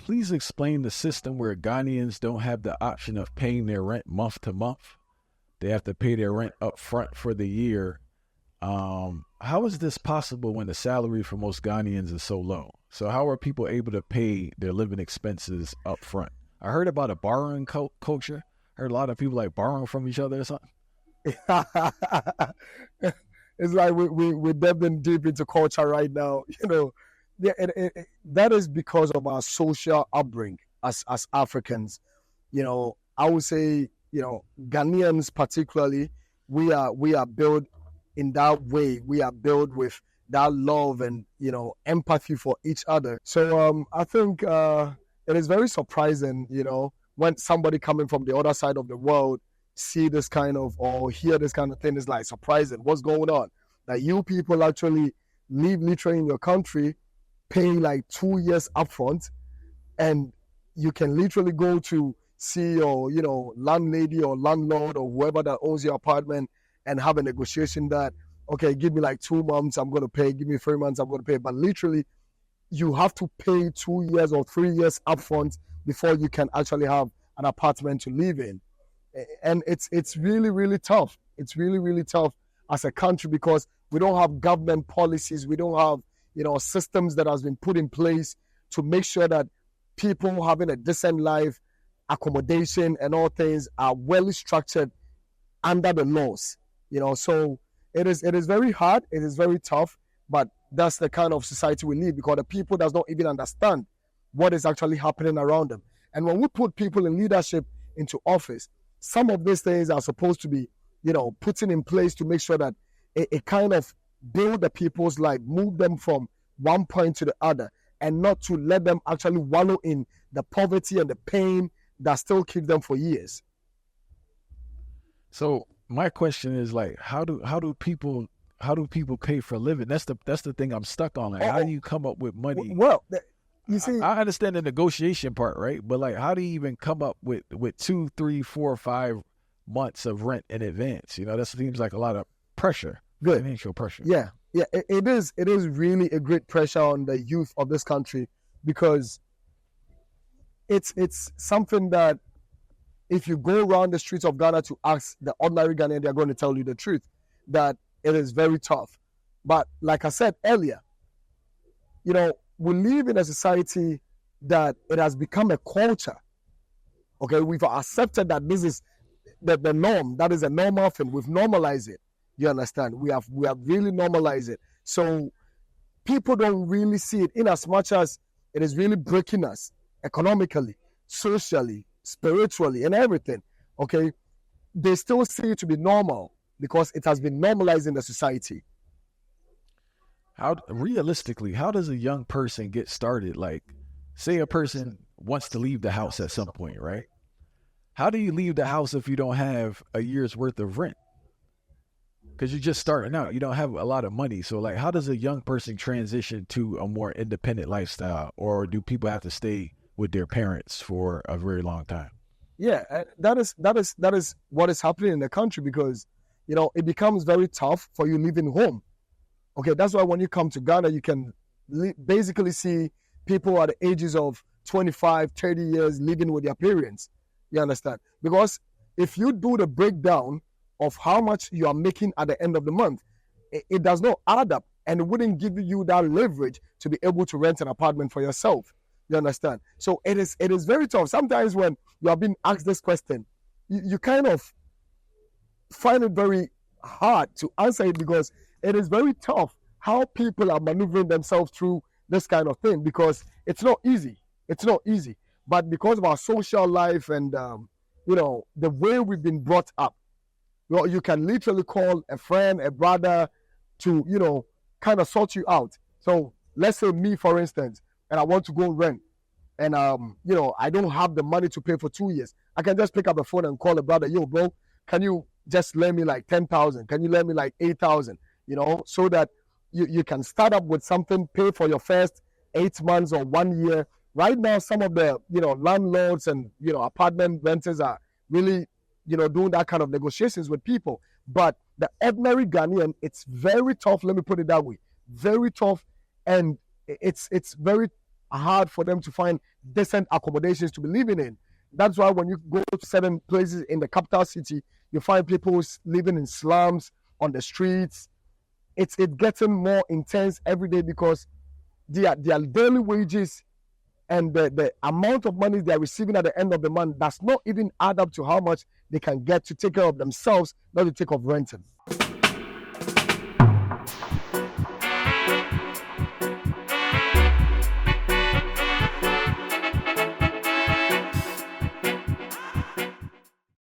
please explain the system where Ghanaians don't have the option of paying their rent month to month? They have to pay their rent up front for the year. How is this possible when the salary for most Ghanaians is so low? So how are people able to pay their living expenses up front? I heard about a borrowing culture. Heard a lot of people like borrowing from each other or something. It's like we're delving deep into culture right now. Yeah, that is because of our social upbringing as Africans. I would say, Ghanaians particularly, we are built in that way. We are built with that love and, empathy for each other. So I think it is very surprising, when somebody coming from the other side of the world see this kind of, or hear this kind of thing. Is like surprising. What's going on? That you people actually live literally in your country, paying like 2 years upfront, and you can literally go to see your, landlady or landlord or whoever that owns your apartment and have a negotiation that, okay, give me like 2 months, I'm going to pay. Give me 3 months, I'm going to pay. But literally, you have to pay 2 years or 3 years upfront before you can actually have an apartment to live in. And it's really, really tough. It's really, really tough as a country because we don't have government policies. We don't have, systems that has been put in place to make sure that people having a decent life, accommodation and all things are well structured under the laws. So it is very hard. It is very tough, but that's the kind of society we live because the people does not even understand what is actually happening around them. And when we put people in leadership into office, some of these things are supposed to be, putting in place to make sure that it kind of build the people's life, move them from one point to the other, and not to let them actually wallow in the poverty and the pain that still keeps them for years. So my question is like, how do people pay for a living? That's the thing I'm stuck on. Like, how do you come up with money? Well, you see, I understand the negotiation part, right? But like, how do you even come up with 2, 3, 4, 5 months of rent in advance? That seems like a lot of pressure, financial pressure. Yeah, it is. It is really a great pressure on the youth of this country because it's something that if you go around the streets of Ghana to ask the ordinary Ghanaian, they're going to tell you the truth that it is very tough. But like I said earlier, we live in a society that it has become a culture. Okay, we've accepted that this is the norm. That is a normal thing. We've normalized it. You understand? We have really normalized it. So people don't really see it in as much as it is really breaking us economically, socially, spiritually, and everything. Okay, they still see it to be normal because it has been normalized in the society. How realistically, how does a young person get started? Like, say a person wants to leave the house at some point, right? How do you leave the house if you don't have a year's worth of rent? Because you're just starting out. You don't have a lot of money. So, like, how does a young person transition to a more independent lifestyle? Or do people have to stay with their parents for a very long time? Yeah, that is what is happening in the country because, it becomes very tough for you living home. Okay, that's why when you come to Ghana, you can basically see people at the ages of 25, 30 years living with their parents. You understand? Because if you do the breakdown of how much you are making at the end of the month, it does not add up and it wouldn't give you that leverage to be able to rent an apartment for yourself. You understand? So it is very tough. Sometimes when you are being asked this question, you kind of find it very hard to answer it because it is very tough how people are maneuvering themselves through this kind of thing because it's not easy. It's not easy. But because of our social life and, the way we've been brought up, you can literally call a friend, a brother to, kind of sort you out. So let's say me, for instance, and I want to go rent and, I don't have the money to pay for 2 years. I can just pick up the phone and call a brother, yo, bro, can you just lend me like 10,000? Can you lend me like 8,000? So that you can start up with something, pay for your first 8 months or 1 year. Right now, some of the, landlords and, apartment renters are really, doing that kind of negotiations with people. But the ordinary Ghanaian, it's very tough. Let me put it that way. Very tough. And it's very hard for them to find decent accommodations to be living in. That's why when you go to certain places in the capital city, you find people living in slums, on the streets. It's getting more intense every day because their daily wages and the amount of money they are receiving at the end of the month does not even add up to how much they can get to take care of themselves, not to take of renting.